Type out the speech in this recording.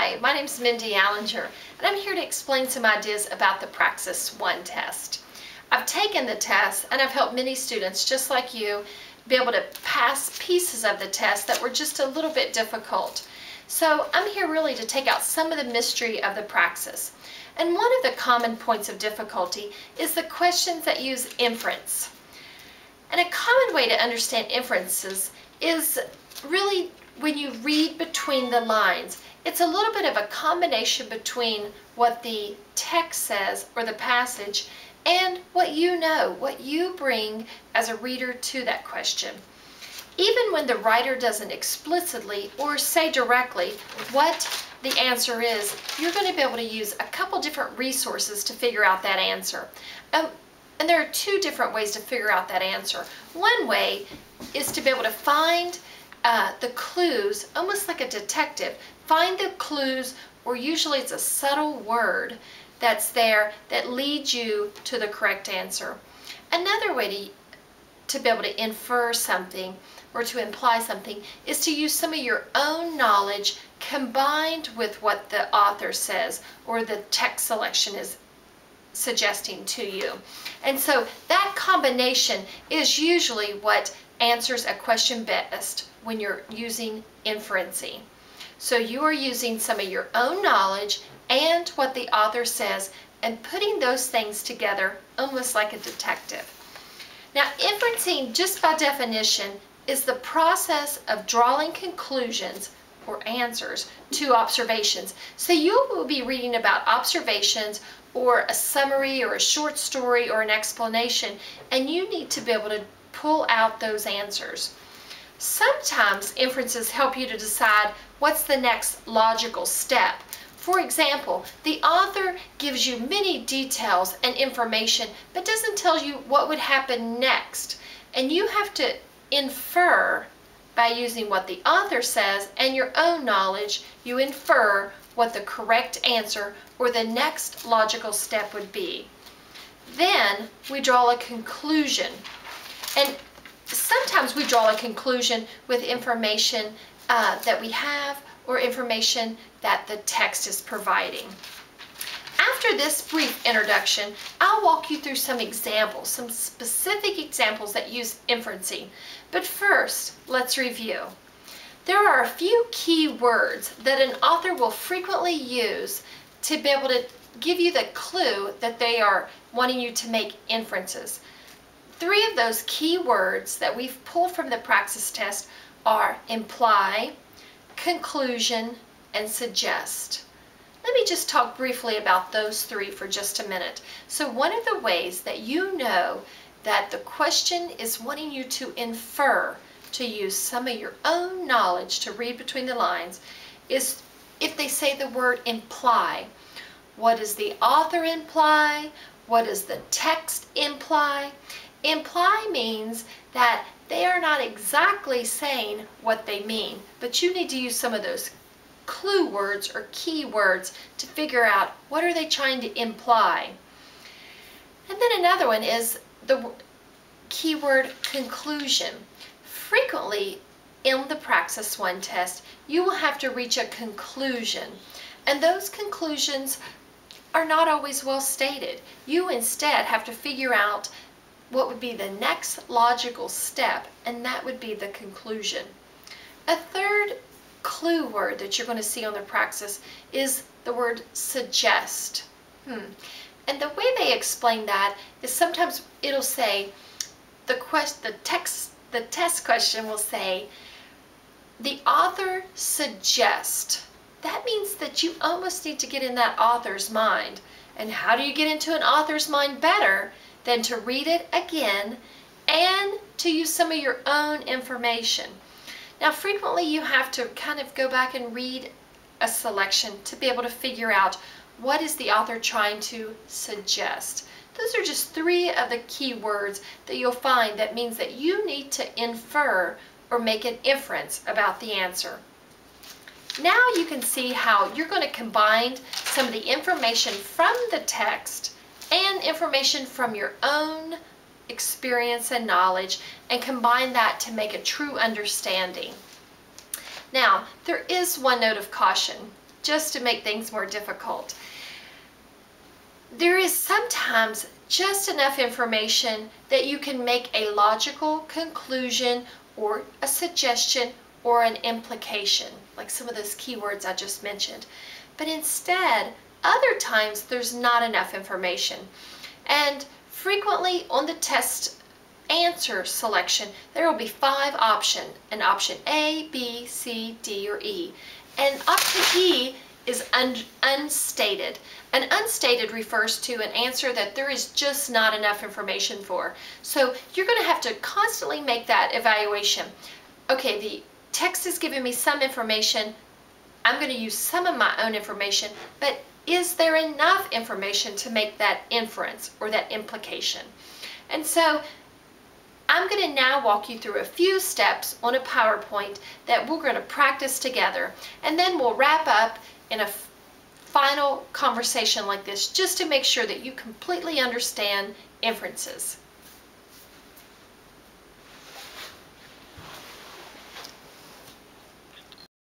Hi, my name is Mindy Allinger, and I'm here to explain some ideas about the Praxis 1 test. I've taken the test, and I've helped many students, just like you, be able to pass pieces of the test that were just a little bit difficult. So I'm here really to take out some of the mystery of the Praxis. And one of the common points of difficulty is the questions that use inference. And a common way to understand inferences is really when you read between the lines. It's a little bit of a combination between what the text says or the passage and what you know, what you bring as a reader to that question. Even when the writer doesn't explicitly or say directly what the answer is, you're going to be able to use a couple different resources to figure out that answer. And there are two different ways to figure out that answer. One way is to be able to find the clues, almost like a detective. Find the clues, or usually it's a subtle word that's there that leads you to the correct answer. Another way to be able to infer something or to imply something is to use some of your own knowledge combined with what the author says or the text selection is suggesting to you. And so that combination is usually what answers a question best when you're using inferencing. So you are using some of your own knowledge and what the author says and putting those things together almost like a detective. Now, inferencing, just by definition, is the process of drawing conclusions or answers to observations. So you will be reading about observations or a summary or a short story or an explanation, and you need to be able to pull out those answers. Sometimes inferences help you to decide what's the next logical step. For example, the author gives you many details and information but doesn't tell you what would happen next. And you have to infer by using what the author says and your own knowledge. You infer what the correct answer or the next logical step would be. Then we draw a conclusion. And sometimes we draw a conclusion with information that we have or information that the text is providing. After this brief introduction, I'll walk you through some examples, some specific examples that use inferencing. But first, let's review. There are a few key words that an author will frequently use to be able to give you the clue that they are wanting you to make inferences. Three of those key words that we've pulled from the Praxis test are imply, conclusion, and suggest. Let me just talk briefly about those three for just a minute. So one of the ways that you know that the question is wanting you to infer, to use some of your own knowledge to read between the lines, is if they say the word imply. What does the author imply? What does the text imply? Imply means that they are not exactly saying what they mean, but you need to use some of those clue words or key words to figure out what are they trying to imply. And then another one is the keyword conclusion. Frequently in the Praxis 1 test, you will have to reach a conclusion, and those conclusions are not always well stated. You instead have to figure out what would be the next logical step, and that would be the conclusion. A third clue word that you're going to see on the Praxis is the word suggest. And the way they explain that is sometimes it'll say, the test question will say, the author suggests. That means that you almost need to get in that author's mind. And how do you get into an author's mind better than to read it again and to use some of your own information? Now, frequently you have to kind of go back and read a selection to be able to figure out what is the author trying to suggest. Those are just three of the key words that you'll find that means that you need to infer or make an inference about the answer. Now you can see how you're going to combine some of the information from the text and information from your own experience and knowledge and combine that to make a true understanding. Now, there is one note of caution. just to make things more difficult. There is sometimes just enough information that you can make a logical conclusion or a suggestion or an implication, like some of those keywords I just mentioned. But instead, other times there's not enough information. And frequently on the test answer selection, there will be 5 options, an option A, B, C, D, or E. And option E is unstated. An unstated refers to an answer that there is just not enough information for. So you're going to have to constantly make that evaluation. Okay, the text is giving me some information. I'm going to use some of my own information, but is there enough information to make that inference or that implication? And so I'm going to now walk you through a few steps on a PowerPoint that we're going to practice together, and then we'll wrap up in a final conversation like this just to make sure that you completely understand inferences.